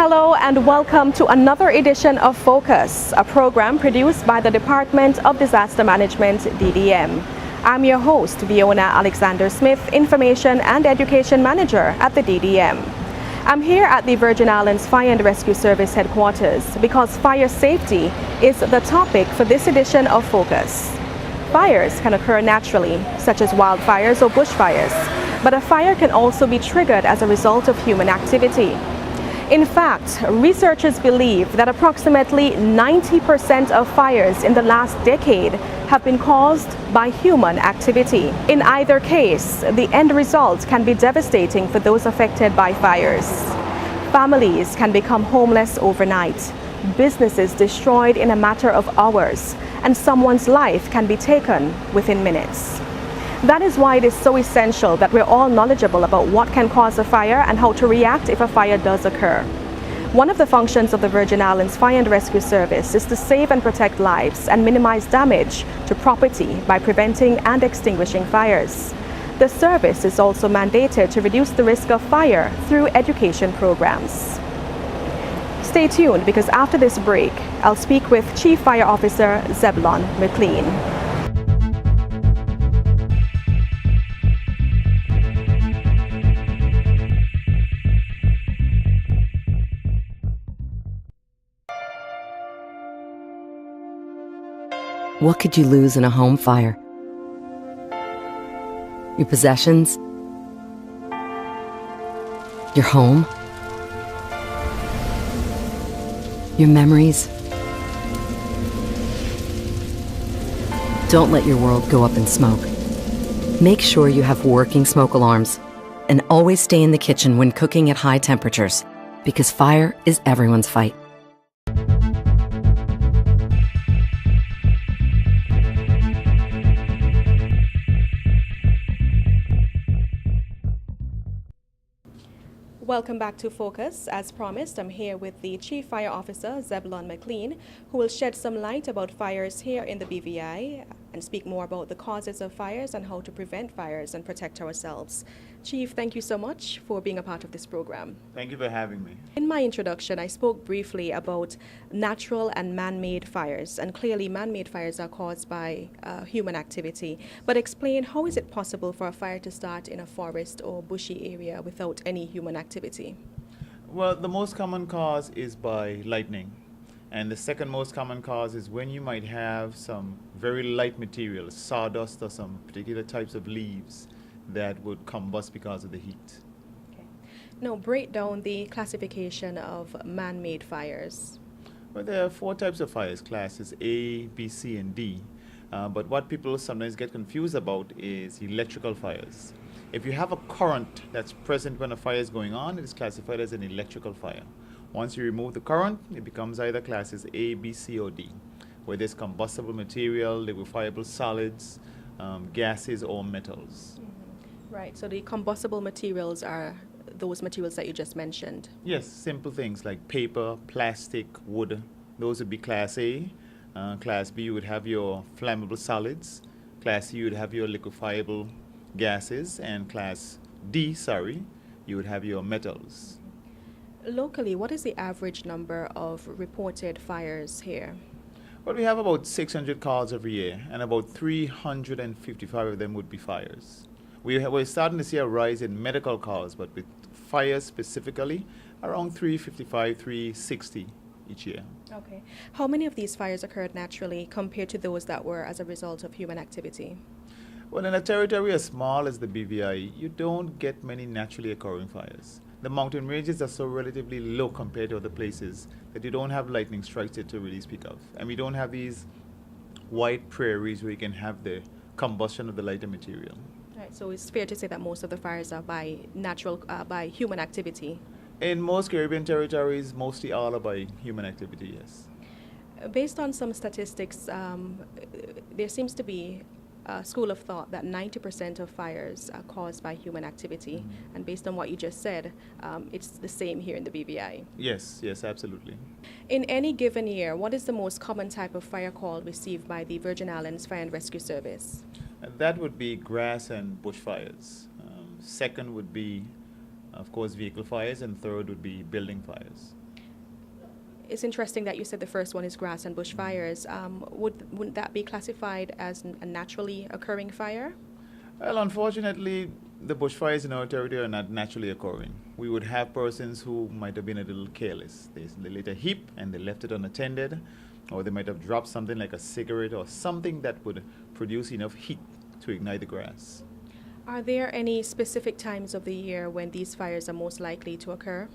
Hello and welcome to another edition of Focus, a program produced by the Department of Disaster Management, DDM. I'm your host, Fiona Alexander Smith, Information and Education Manager at the DDM. I'm here at the Virgin Islands Fire and Rescue Service headquarters because fire safety is the topic for this edition of Focus. Fires can occur naturally, such as wildfires or bushfires, but a fire can also be triggered as a result of human activity. In fact, researchers believe that approximately 90% of fires in the last decade have been caused by human activity. In either case, the end result can be devastating for those affected by fires. Families can become homeless overnight, businesses destroyed in a matter of hours, and someone's life can be taken within minutes. That is why it is so essential that we're all knowledgeable about what can cause a fire and how to react if a fire does occur. One of the functions of the Virgin Islands Fire and Rescue Service is to save and protect lives and minimize damage to property by preventing and extinguishing fires. The service is also mandated to reduce the risk of fire through education programs. Stay tuned because after this break, I'll speak with Chief Fire Officer Zebulon McLean. What could you lose in a home fire? Your possessions? Your home? Your memories? Don't let your world go up in smoke. Make sure you have working smoke alarms and always stay in the kitchen when cooking at high temperatures because fire is everyone's fight. Welcome back to Focus. As promised, I'm here with the Chief Fire Officer, Zebulon McLean, who will shed some light about fires here in the BVI and speak more about the causes of fires and how to prevent fires and protect ourselves. Chief, thank you so much for being a part of this program. Thank you for having me. In my introduction, I spoke briefly about natural and man-made fires, and clearly man-made fires are caused by human activity. But explain, how is it possible for a fire to start in a forest or bushy area without any human activity? Well, the most common cause is by lightning. And the second most common cause is when you might have some very light materials, sawdust or some particular types of leaves that would combust because of the heat. Okay. Now, break down the classification of man-made fires. Well, there are four types of fires, classes A, B, C, and D. But what people sometimes get confused about is electrical fires. If you have a current that's present when a fire is going on, it is classified as an electrical fire. Once you remove the current, it becomes either classes A, B, C, or D, where there's combustible material, liquefiable solids, gases, or metals. Mm-hmm. Right, so the combustible materials are those materials that you just mentioned. Yes, simple things like paper, plastic, wood. Those would be Class A. Class B, you would have your flammable solids. Class C, you would have your liquefiable gases. And Class D, you would have your metals. Locally, what is the average number of reported fires here? Well, we have about 600 calls every year, and about 355 of them would be fires. We're starting to see a rise in medical calls, but with fires specifically, around 355, 360 each year. Okay. How many of these fires occurred naturally compared to those that were as a result of human activity? Well, in a territory as small as the BVI, you don't get many naturally occurring fires. The mountain ranges are so relatively low compared to other places that you don't have lightning strikes to really speak of. And we don't have these wide prairies where you can have the combustion of the lighter material. Right, so it's fair to say that most of the fires are by human activity. In most Caribbean territories, mostly all are by human activity, yes. Based on some statistics, there seems to be a school of thought that 90% of fires are caused by human activity. Mm-hmm. And based on what you just said, it's the same here in the BVI. Yes, absolutely. In any given year, what is the most common type of fire call received by the Virgin Islands Fire and Rescue Service? That would be grass and bush fires. Second would be, of course, vehicle fires, and third would be building fires. It's interesting that you said the first one is grass and bush fires. Wouldn't that be classified as a naturally occurring fire? Well, unfortunately, the bushfires in our territory are not naturally occurring. We would have persons who might have been a little careless. They lit a heap and they left it unattended, or they might have dropped something like a cigarette or something that would produce enough heat to ignite the grass. Are there any specific times of the year when these fires are most likely to occur?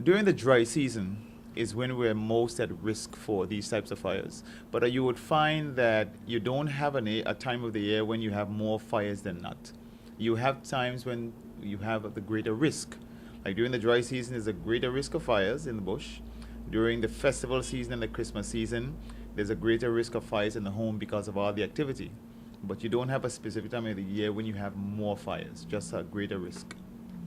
During the dry season is when we're most at risk for these types of fires. But you would find that you don't have a time of the year when you have more fires than not. You have times when you have the greater risk. Like during the dry season, there's a greater risk of fires in the bush. During the festival season and the Christmas season, there's a greater risk of fires in the home because of all the activity. But you don't have a specific time of the year when you have more fires, just a greater risk.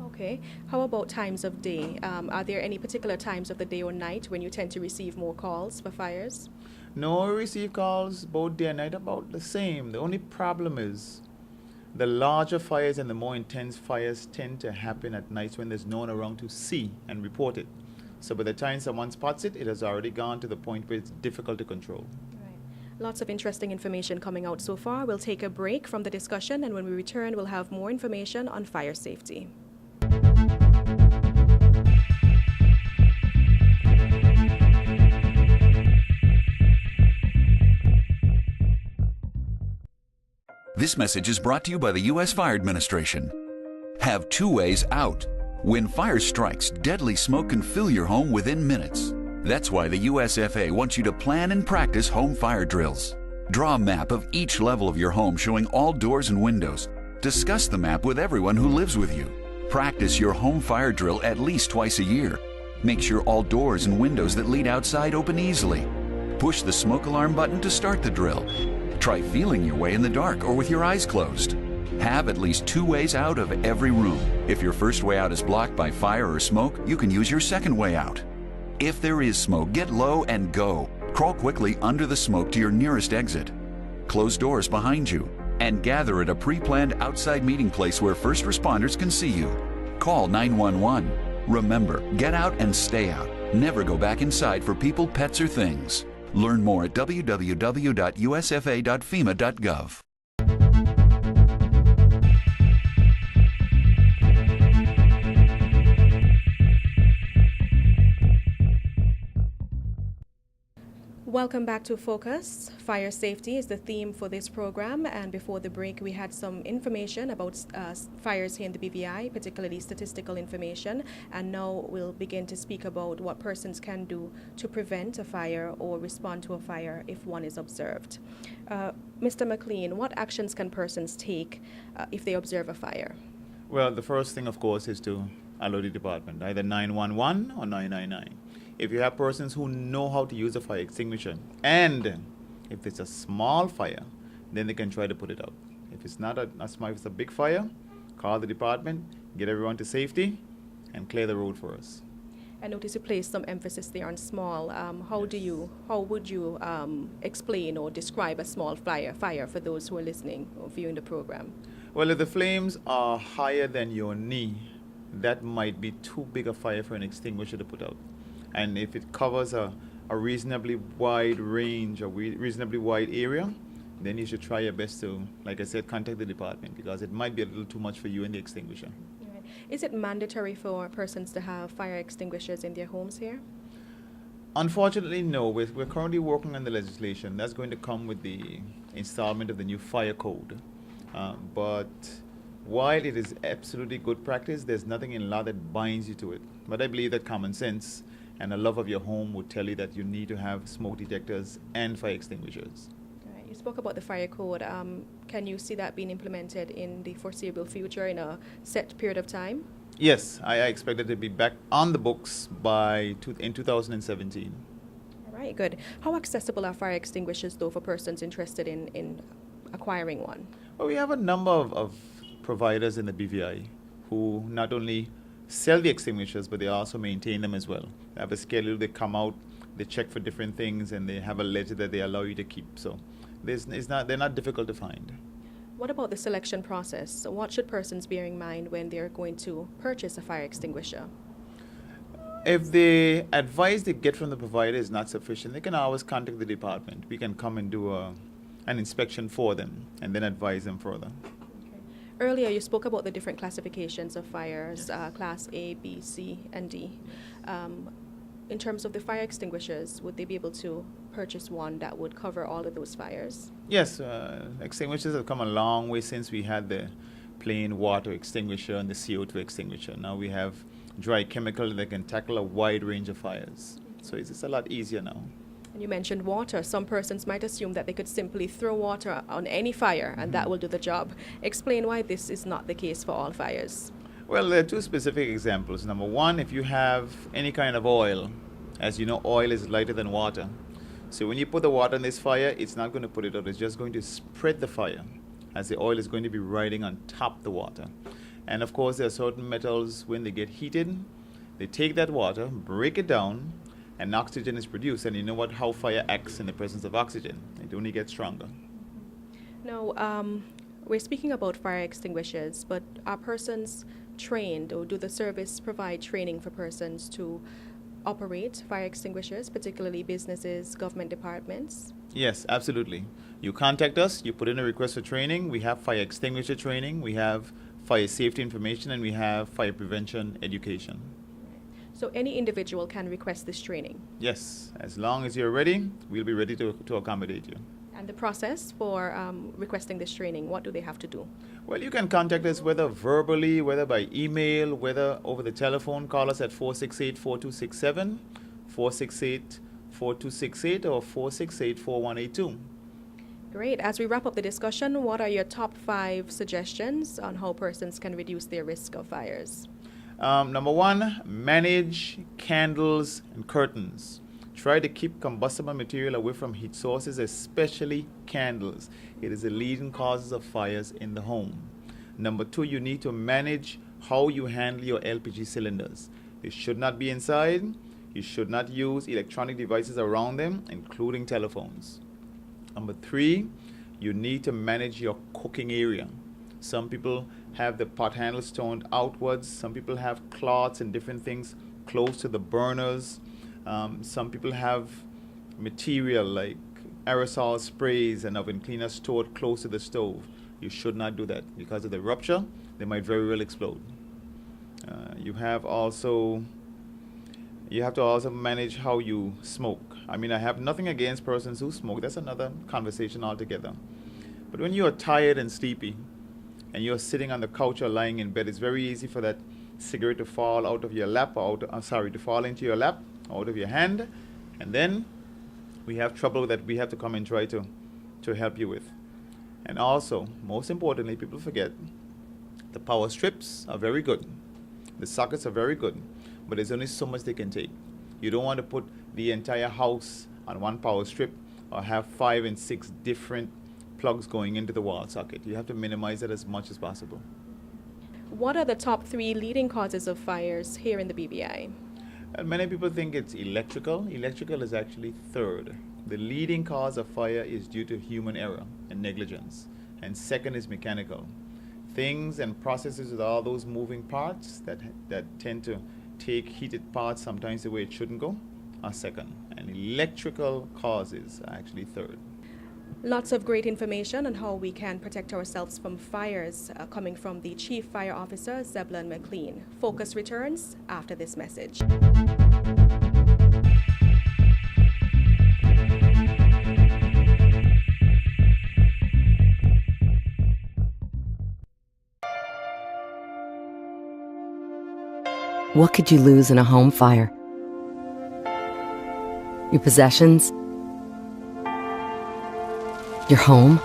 Okay. How about times of day? Are there any particular times of the day or night when you tend to receive more calls for fires? No, we receive calls both day and night about the same. The only problem is the larger fires and the more intense fires tend to happen at nights when there's no one around to see and report it. So by the time someone spots it, it has already gone to the point where it's difficult to control. Lots of interesting information coming out so far. We'll take a break from the discussion, and when we return, we'll have more information on fire safety. This message is brought to you by the U.S. Fire Administration. Have two ways out. When fire strikes, deadly smoke can fill your home within minutes. That's why the USFA wants you to plan and practice home fire drills. Draw a map of each level of your home showing all doors and windows. Discuss the map with everyone who lives with you. Practice your home fire drill at least twice a year. Make sure all doors and windows that lead outside open easily. Push the smoke alarm button to start the drill. Try feeling your way in the dark or with your eyes closed. Have at least two ways out of every room. If your first way out is blocked by fire or smoke, you can use your second way out. If there is smoke, get low and go. Crawl quickly under the smoke to your nearest exit. Close doors behind you and gather at a pre-planned outside meeting place where first responders can see you. Call 911. Remember, get out and stay out. Never go back inside for people, pets, or things. Learn more at www.usfa.fema.gov. Welcome back to Focus. Fire safety is the theme for this program, and before the break we had some information about fires here in the BVI, particularly statistical information, and now we'll begin to speak about what persons can do to prevent a fire or respond to a fire if one is observed. Mr. McLean, what actions can persons take if they observe a fire? Well, the first thing, of course, is to alert the department, either 911 or 999. If you have persons who know how to use a fire extinguisher, and if it's a small fire, then they can try to put it out. If it's not if it's a big fire, call the department, get everyone to safety, and clear the road for us. I notice you place some emphasis there on small. How would you explain or describe a small fire for those who are listening or viewing the program? Well, if the flames are higher than your knee, that might be too big a fire for an extinguisher to put out. And if it covers a reasonably wide range, a reasonably wide area, then you should try your best to, like I said, contact the department, because it might be a little too much for you and the extinguisher. Right. Is it mandatory for persons to have fire extinguishers in their homes here? Unfortunately, no. We're currently working on the legislation. That's going to come with the installment of the new fire code. But while it is absolutely good practice, there's nothing in law that binds you to it. But I believe that common sense and a love of your home would tell you that you need to have smoke detectors and fire extinguishers. Right. You spoke about the fire code. Can you see that being implemented in the foreseeable future in a set period of time? Yes, I expect it to be back on the books in 2017. All right, good. How accessible are fire extinguishers, though, for persons interested in acquiring one? Well, we have a number of providers in the BVI who not only sell the extinguishers, but they also maintain them as well. They have a schedule, they come out, they check for different things, and they have a ledger that they allow you to keep. So they're not difficult to find. What about the selection process? So what should persons bear in mind when they're going to purchase a fire extinguisher? If the advice they get from the provider is not sufficient, they can always contact the department. We can come and do an inspection for them and then advise them further. Earlier, you spoke about the different classifications of fires, Class A, B, C, and D. In terms of the fire extinguishers, would they be able to purchase one that would cover all of those fires? Yes, extinguishers have come a long way since we had the plain water extinguisher and the CO2 extinguisher. Now we have dry chemical that can tackle a wide range of fires. So it's a lot easier now. And you mentioned water. Some persons might assume that they could simply throw water on any fire and that will do the job. Explain why this is not the case for all fires. Well, there are two specific examples. Number one, if you have any kind of oil, as you know, oil is lighter than water. So when you put the water in this fire, it's not going to put it out, it's just going to spread the fire, as the oil is going to be riding on top of the water. And of course, there are certain metals, when they get heated, they take that water, break it down, and oxygen is produced. And you know how fire acts in the presence of oxygen. It only gets stronger. Now, we're speaking about fire extinguishers, but are persons trained, or do the service provide training for persons to operate fire extinguishers, particularly businesses, government departments? Yes, absolutely. You contact us, you put in a request for training. We have fire extinguisher training, we have fire safety information, and we have fire prevention education. So any individual can request this training? Yes, as long as you're ready, we'll be ready to accommodate you. And the process for requesting this training, what do they have to do? Well, you can contact us whether verbally, whether by email, whether over the telephone. Call us at 468-4267, 468-4268, or 468-4182. Great. As we wrap up the discussion, what are your top 5 suggestions on how persons can reduce their risk of fires? Number one, manage candles and curtains. Try to keep combustible material away from heat sources, especially candles. It is the leading causes of fires in the home. Number 2, you need to manage how you handle your LPG cylinders. They should not be inside. You should not use electronic devices around them, including telephones. Number 3, you need to manage your cooking area. Some people have the pot handles turned outwards. Some people have cloths and different things close to the burners. Some people have material like aerosol sprays and oven cleaners stored close to the stove. You should not do that. Because of the rupture, they might very well explode. You have to also manage how you smoke. I mean, I have nothing against persons who smoke. That's another conversation altogether. But when you are tired and sleepy and you're sitting on the couch or lying in bed, it's very easy for that cigarette to fall out of your lap, to fall into your lap, out of your hand, and then we have trouble that we have to come and try to help you with. And also, most importantly, people forget, the power strips are very good. The sockets are very good, but there's only so much they can take. You don't want to put the entire house on one power strip or have 5 and 6 different plugs going into the wall socket. You have to minimize it as much as possible. What are the top 3 leading causes of fires here in the BVI? And many people think it's electrical. Electrical is actually third. The leading cause of fire is due to human error and negligence. And second is mechanical. Things and processes with all those moving parts that tend to take heated parts sometimes the way it shouldn't go are second. And electrical causes are actually third. Lots of great information on how we can protect ourselves from fires coming from the Chief Fire Officer, Zebulon McLean. Focus returns after this message. What could you lose in a home fire? Your possessions? Your home?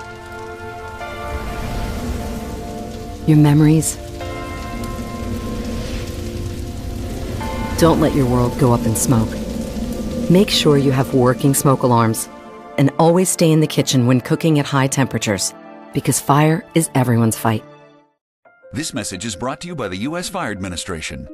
Your memories? Don't let your world go up in smoke. Make sure you have working smoke alarms. And always stay in the kitchen when cooking at high temperatures, because fire is everyone's fight. This message is brought to you by the U.S. Fire Administration.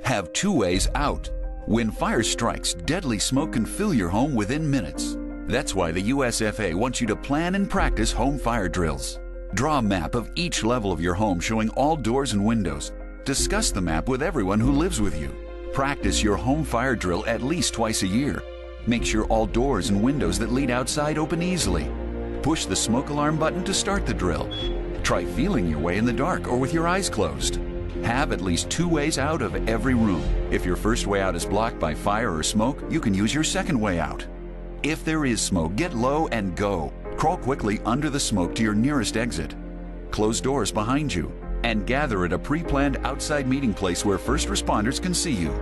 Have 2 ways out. When fire strikes, deadly smoke can fill your home within minutes. That's why the USFA wants you to plan and practice home fire drills. Draw a map of each level of your home showing all doors and windows. Discuss the map with everyone who lives with you. Practice your home fire drill at least twice a year. Make sure all doors and windows that lead outside open easily. Push the smoke alarm button to start the drill. Try feeling your way in the dark or with your eyes closed. Have at least 2 ways out of every room. If your first way out is blocked by fire or smoke, you can use your second way out. If there is smoke, get low and go. Crawl quickly under the smoke to your nearest exit. Close doors behind you and gather at a pre-planned outside meeting place where first responders can see you.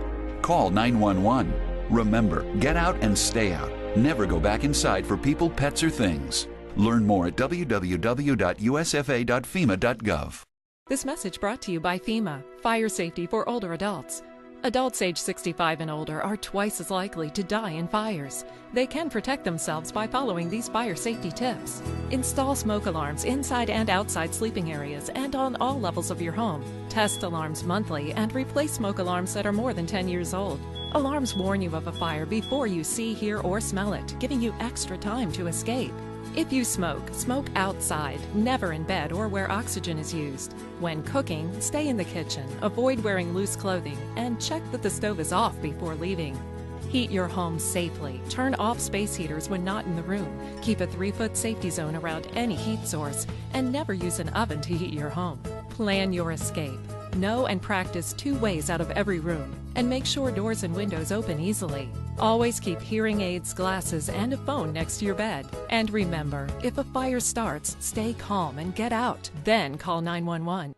Call 911. Remember, get out and stay out. Never go back inside for people, pets, or things. Learn more at www.usfa.fema.gov. This message brought to you by FEMA, Fire Safety for Older Adults. Adults age 65 and older are twice as likely to die in fires. They can protect themselves by following these fire safety tips. Install smoke alarms inside and outside sleeping areas and on all levels of your home. Test alarms monthly and replace smoke alarms that are more than 10 years old. Alarms warn you of a fire before you see, hear, or smell it, giving you extra time to escape. If you smoke, smoke outside, never in bed or where oxygen is used. When cooking, stay in the kitchen, avoid wearing loose clothing, and check that the stove is off before leaving. Heat your home safely. Turn off space heaters when not in the room. Keep a 3-foot safety zone around any heat source, and never use an oven to heat your home. Plan your escape. Know and practice 2 ways out of every room, and make sure doors and windows open easily. Always keep hearing aids, glasses, and a phone next to your bed. And remember, if a fire starts, stay calm and get out. Then call 911.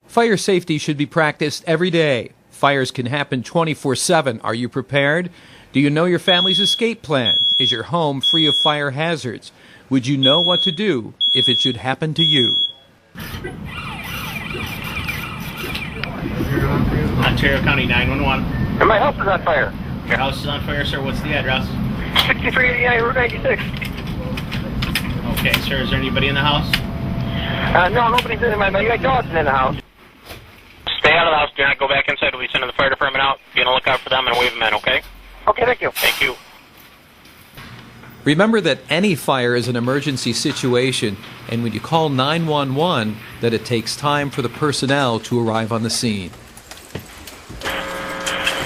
Fire safety should be practiced every day. Fires can happen 24/7. Are you prepared? Do you know your family's escape plan? Is your home free of fire hazards? Would you know what to do if it should happen to you? Ontario County 911. And my house is on fire. Your house is on fire, sir. What's the address? 6389 Route 96. Okay, sir. Is there anybody in the house? No, nobody's in my dog's in the house. Stay out of the house. Do not go back inside. We'll be sending the fire department out. Be on the lookout for them and wave them in, okay? Okay, thank you. Thank you. Remember that any fire is an emergency situation, and when you call 911, that it takes time for the personnel to arrive on the scene.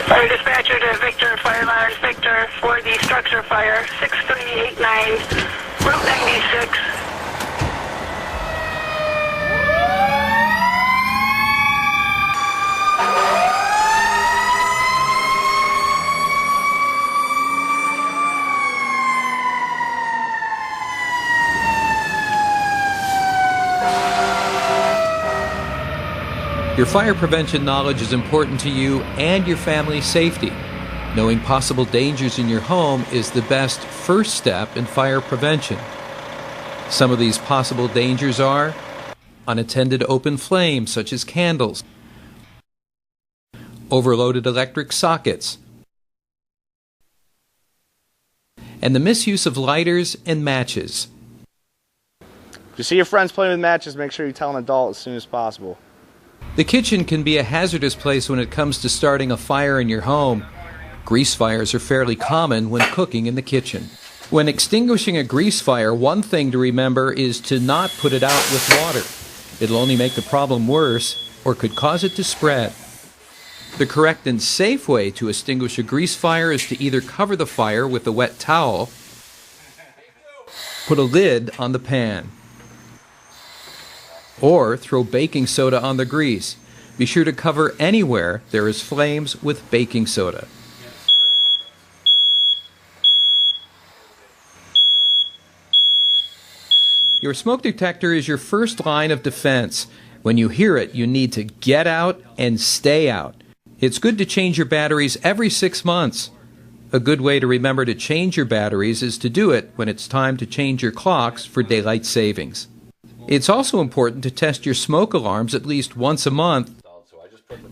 Fire dispatcher to Victor, fire alarm Victor for the structure fire, 6389, Route 96. Your fire prevention knowledge is important to you and your family's safety. Knowing possible dangers in your home is the best first step in fire prevention. Some of these possible dangers are unattended open flames, such as candles, overloaded electric sockets, and the misuse of lighters and matches. If you see your friends playing with matches, make sure you tell an adult as soon as possible. The kitchen can be a hazardous place when it comes to starting a fire in your home. Grease fires are fairly common when cooking in the kitchen. When extinguishing a grease fire, one thing to remember is to not put it out with water. It'll only make the problem worse or could cause it to spread. The correct and safe way to extinguish a grease fire is to either cover the fire with a wet towel, put a lid on the pan, or throw baking soda on the grease. Be sure to cover anywhere there is flames with baking soda. Your smoke detector is your first line of defense. When you hear it, you need to get out and stay out. It's good to change your batteries every 6 months. A good way to remember to change your batteries is to do it when it's time to change your clocks for daylight savings. It's also important to test your smoke alarms at least once a month.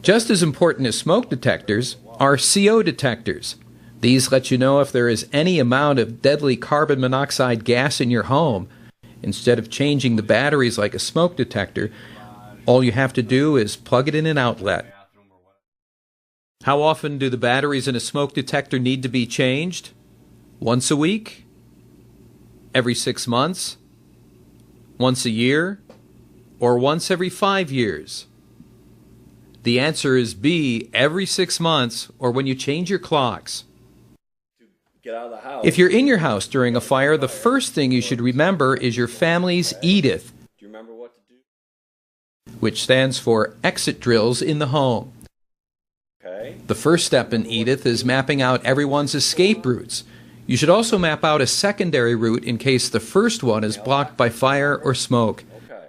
Just as important as smoke detectors are CO detectors. These let you know if there is any amount of deadly carbon monoxide gas in your home. Instead of changing the batteries like a smoke detector, All you have to do is plug it in an outlet. How often do the batteries in a smoke detector need to be changed? Once a week? Every 6 months? Once a year? Or once every 5 years? The answer is B, every 6 months, or when you change your clocks. Get out of the house. If you're in your house during a fire, the first thing you should remember is your family's EDITH, Do you remember what to do? which stands for exit drills in the home. Okay. The first step in EDITH is mapping out everyone's escape routes. You should also map out a secondary route in case the first one is blocked by fire or smoke. Okay.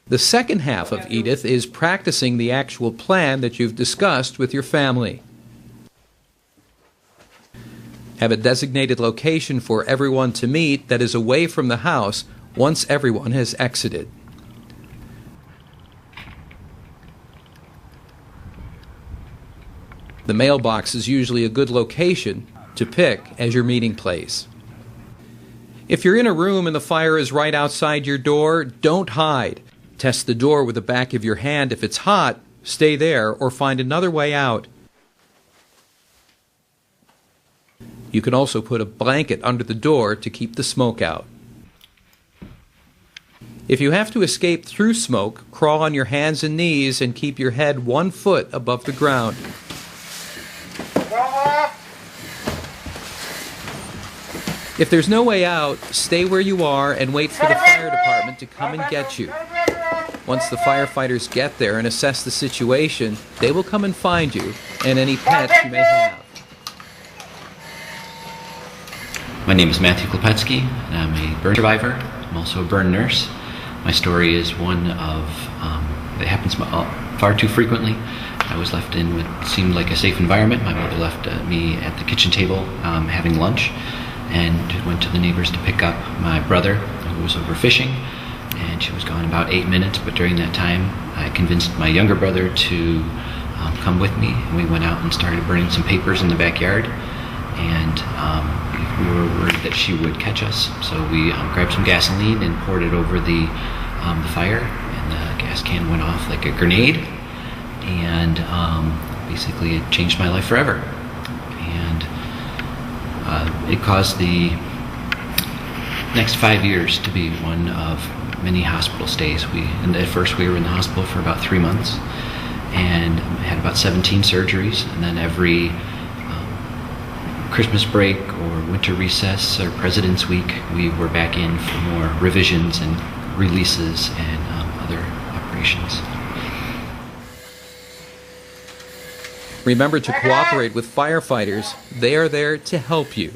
The second half of EDITH is practicing the actual plan that you've discussed with your family. Have a designated location for everyone to meet that is away from the house once everyone has exited. The mailbox is usually a good location to pick as your meeting place. If you're in a room and the fire is right outside your door, don't hide. Test the door with the back of your hand. If it's hot, stay there or find another way out. You can also put a blanket under the door to keep the smoke out. If you have to escape through smoke, crawl on your hands and knees and keep your head 1 foot above the ground. If there's no way out, stay where you are and wait for the fire department to come and get you. Once the firefighters get there and assess the situation, they will come and find you and any pets you may have. My name is Matthew Klepetsky, and I'm a burn survivor. I'm also a burn nurse. My story is one of that happens far too frequently. I was left in what seemed like a safe environment. My mother left me at the kitchen table having lunch, and went to the neighbors to pick up my brother, who was over fishing, and she was gone about 8 minutes. But during that time, I convinced my younger brother to come with me, and we went out and started burning some papers in the backyard. And we were worried that she would catch us, so we grabbed some gasoline and poured it over the fire, and the gas can went off like a grenade, and basically it changed my life forever. And it caused the next 5 years to be one of many hospital stays. At first we were in the hospital for about 3 months, and had about 17 surgeries, and then every Christmas break or winter recess or President's Week, we were back in for more revisions and releases and other operations. Remember to cooperate with firefighters. They are there to help you.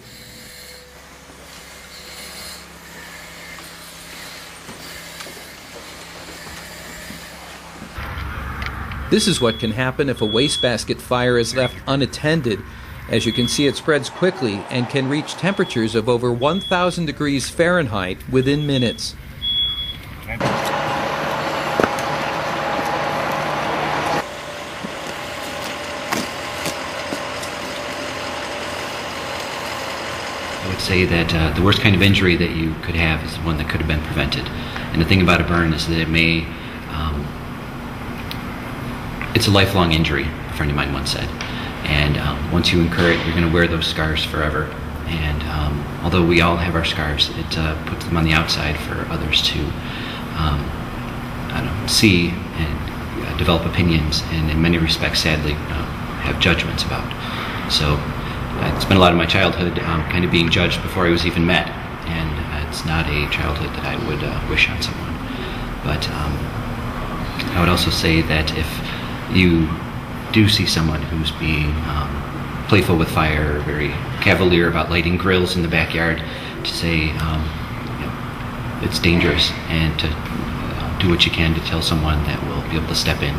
This is what can happen if a wastebasket fire is left unattended. As you can see, it spreads quickly and can reach temperatures of over 1,000 degrees Fahrenheit within minutes. I would say that the worst kind of injury that you could have is the one that could have been prevented. And the thing about a burn is that it may, it's a lifelong injury, a friend of mine once said. And once you incur it, you're going to wear those scars forever. And although we all have our scars, it puts them on the outside for others to see and develop opinions, and in many respects, sadly, have judgments about. So I spent a lot of my childhood kind of being judged before I was even met, and it's not a childhood that I would wish on someone. But I would also say that if you do see someone who's being playful with fire, or very cavalier about lighting grills in the backyard, to say it's dangerous, and to do what you can to tell someone that will be able to step in.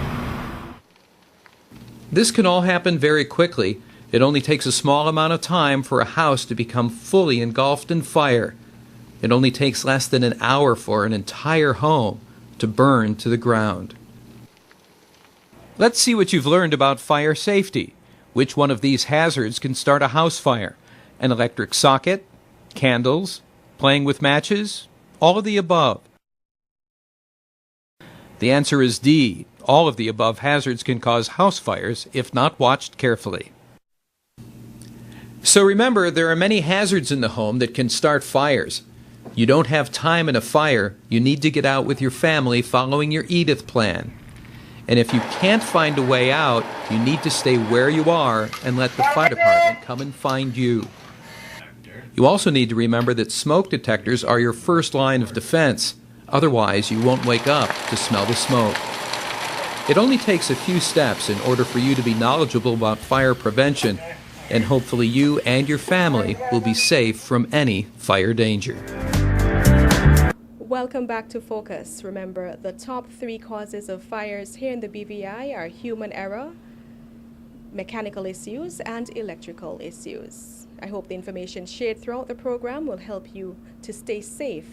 This can all happen very quickly. It only takes a small amount of time for a house to become fully engulfed in fire. It only takes less than an hour for an entire home to burn to the ground. Let's see what you've learned about fire safety. Which one of these hazards can start a house fire? An electric socket? Candles? Playing with matches? All of the above. The answer is D. All of the above hazards can cause house fires if not watched carefully. So remember, there are many hazards in the home that can start fires. You don't have time in a fire, you need to get out with your family following your Edith plan. And if you can't find a way out, you need to stay where you are and let the fire department come and find you. You also need to remember that smoke detectors are your first line of defense. Otherwise, you won't wake up to smell the smoke. It only takes a few steps in order for you to be knowledgeable about fire prevention, and hopefully you and your family will be safe from any fire danger. Welcome back to Focus. Remember, the top 3 causes of fires here in the BVI are human error, mechanical issues, and electrical issues. I hope the information shared throughout the program will help you to stay safe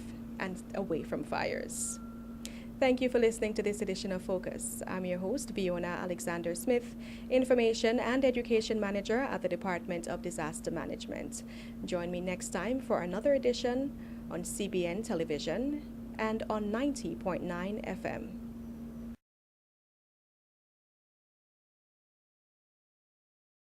and away from fires. Thank you for listening to this edition of Focus. I'm your host, Fiona Alexander Smith, Information and Education Manager at the Department of Disaster Management. Join me next time for another edition on CBN Television and on 90.9 FM.